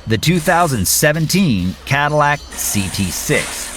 the 2017 Cadillac CT6.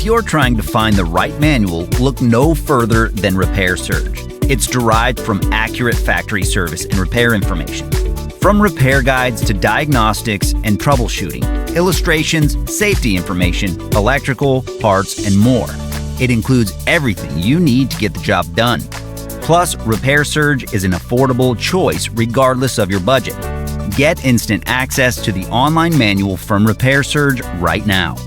If you're trying to find the right manual, look no further than Repair Surge. It's derived from accurate factory service and repair information. From repair guides to diagnostics and troubleshooting, illustrations, safety information, electrical, parts, and more. It includes everything you need to get the job done. Plus, Repair Surge is an affordable choice regardless of your budget. Get instant access to the online manual from Repair Surge right now.